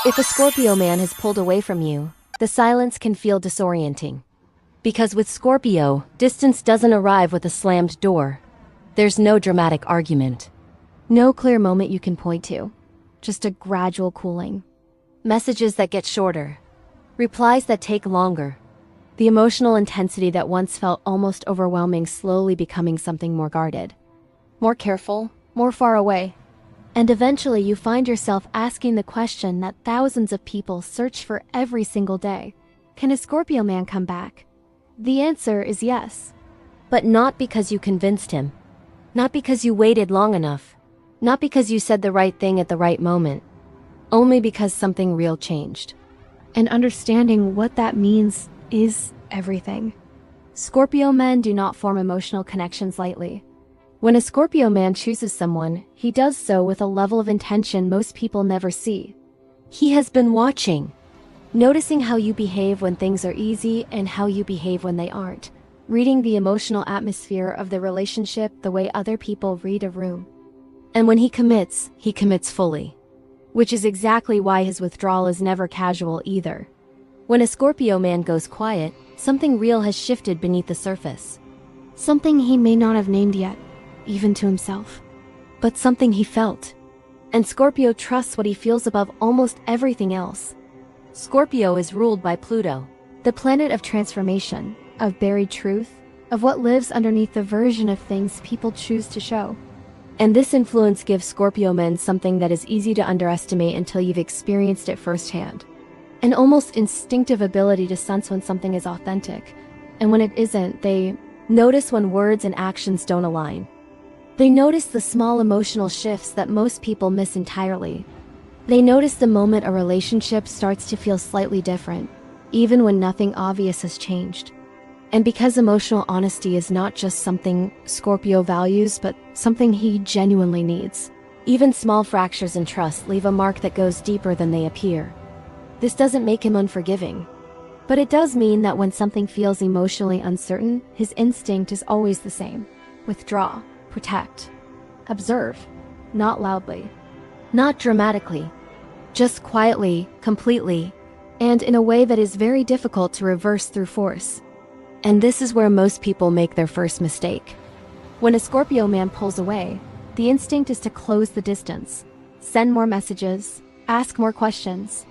If a Scorpio man has pulled away from you, the silence can feel disorienting. Because with Scorpio, distance doesn't arrive with a slammed door. There's no dramatic argument. No clear moment you can point to. Just a gradual cooling. Messages that get shorter. Replies that take longer. The emotional intensity that once felt almost overwhelming slowly becoming something more guarded. More careful, more far away. And eventually you find yourself asking the question that thousands of people search for every single day. Can a Scorpio man come back? The answer is yes. But not because you convinced him. Not because you waited long enough. Not because you said the right thing at the right moment. Only because something real changed. And understanding what that means is everything. Scorpio men do not form emotional connections lightly. When a Scorpio man chooses someone, he does so with a level of intention most people never see. He has been watching, noticing how you behave when things are easy and how you behave when they aren't, reading the emotional atmosphere of the relationship the way other people read a room. And when he commits fully. Which is exactly why his withdrawal is never casual either. When a Scorpio man goes quiet, something real has shifted beneath the surface. Something he may not have named yet, even to himself. But something he felt. And Scorpio trusts what he feels above almost everything else. Scorpio is ruled by Pluto, the planet of transformation, of buried truth, of what lives underneath the version of things people choose to show. And this influence gives Scorpio men something that is easy to underestimate until you've experienced it firsthand. An almost instinctive ability to sense when something is authentic, and when it isn't. They notice when words and actions don't align. They notice the small emotional shifts that most people miss entirely. They notice the moment a relationship starts to feel slightly different, even when nothing obvious has changed. And because emotional honesty is not just something Scorpio values, but something he genuinely needs. Even small fractures in trust leave a mark that goes deeper than they appear. This doesn't make him unforgiving. But it does mean that when something feels emotionally uncertain, his instinct is always the same. Withdraw. Protect. Observe. Not loudly. Not dramatically. Just quietly, completely, and in a way that is very difficult to reverse through force. And this is where most people make their first mistake. When a Scorpio man pulls away, the instinct is to close the distance, send more messages, ask more questions,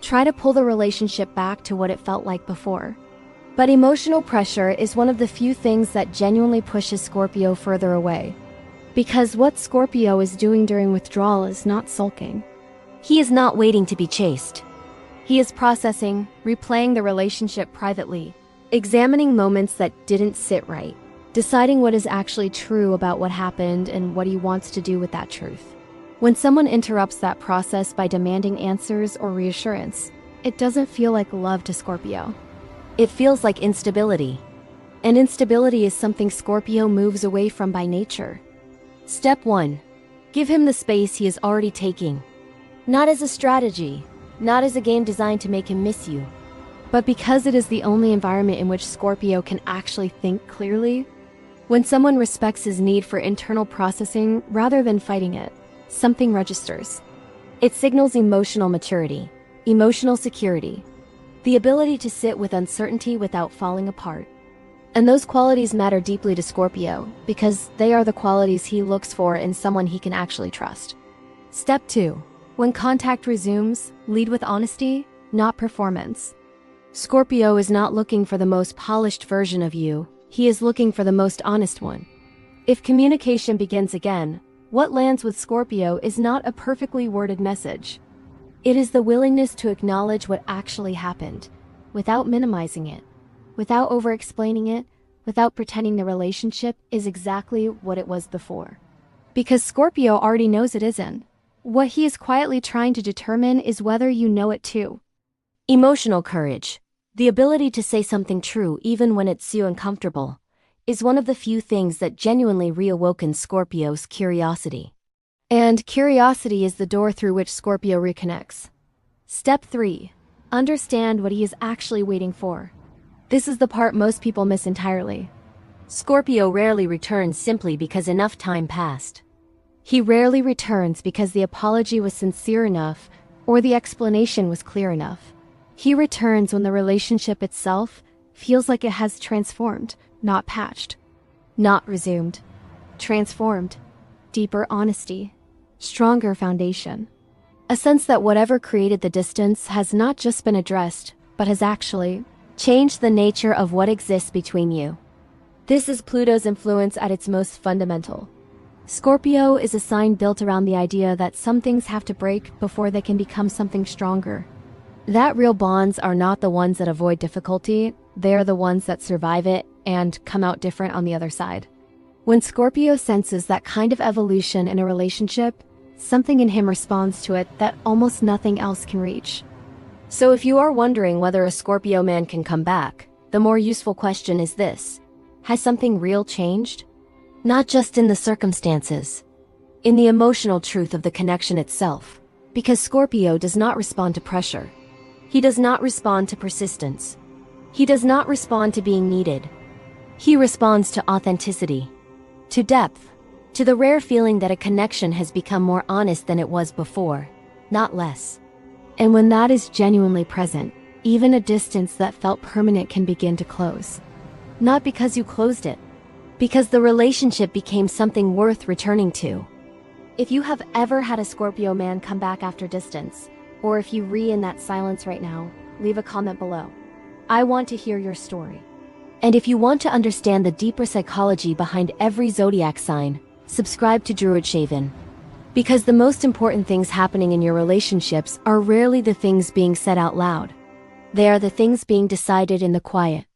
try to pull the relationship back to what it felt like before. But emotional pressure is one of the few things that genuinely pushes Scorpio further away. Because what Scorpio is doing during withdrawal is not sulking. He is not waiting to be chased. He is processing, replaying the relationship privately, examining moments that didn't sit right, deciding what is actually true about what happened and what he wants to do with that truth. When someone interrupts that process by demanding answers or reassurance, it doesn't feel like love to Scorpio. It feels like instability. And instability is something Scorpio moves away from by nature. Step 1. Give him the space he is already taking. Not as a strategy, not as a game designed to make him miss you, but because it is the only environment in which Scorpio can actually think clearly. When someone respects his need for internal processing rather than fighting it, something registers. It signals emotional maturity, emotional security, the ability to sit with uncertainty without falling apart. And those qualities matter deeply to Scorpio because they are the qualities he looks for in someone he can actually trust. Step 2. When contact resumes, lead with honesty, not performance. Scorpio is not looking for the most polished version of you, he is looking for the most honest one. If communication begins again, what lands with Scorpio is not a perfectly worded message. It is the willingness to acknowledge what actually happened, without minimizing it, without over-explaining it, without pretending the relationship is exactly what it was before. Because Scorpio already knows it isn't. What he is quietly trying to determine is whether you know it too. Emotional courage, the ability to say something true even when it's so uncomfortable, is one of the few things that genuinely reawakens Scorpio's curiosity. And curiosity is the door through which Scorpio reconnects. Step 3. Understand what he is actually waiting for. This is the part most people miss entirely. Scorpio rarely returns simply because enough time passed. He rarely returns because the apology was sincere enough, or the explanation was clear enough. He returns when the relationship itself feels like it has transformed, not patched, not resumed. Transformed. Deeper honesty. Stronger foundation. A sense that whatever created the distance has not just been addressed, but has actually changed the nature of what exists between you. This is Pluto's influence at its most fundamental. Scorpio is a sign built around the idea that some things have to break before they can become something stronger. That real bonds are not the ones that avoid difficulty, they're the ones that survive it and come out different on the other side. When Scorpio senses that kind of evolution in a relationship, something in him responds to it that almost nothing else can reach. So if you are wondering whether a Scorpio man can come back, the more useful question is this: has something real changed? Not just in the circumstances, in the emotional truth of the connection itself. Because Scorpio does not respond to pressure. He does not respond to persistence. He does not respond to being needed. He responds to authenticity, to depth, to the rare feeling that a connection has become more honest than it was before, not less. And when that is genuinely present, even a distance that felt permanent can begin to close. Not because you closed it, because the relationship became something worth returning to. If you have ever had a Scorpio man come back after distance, or if you in that silence right now, leave a comment below. I want to hear your story. And if you want to understand the deeper psychology behind every zodiac sign, subscribe to Druidshaven. Because the most important things happening in your relationships are rarely the things being said out loud. They are the things being decided in the quiet.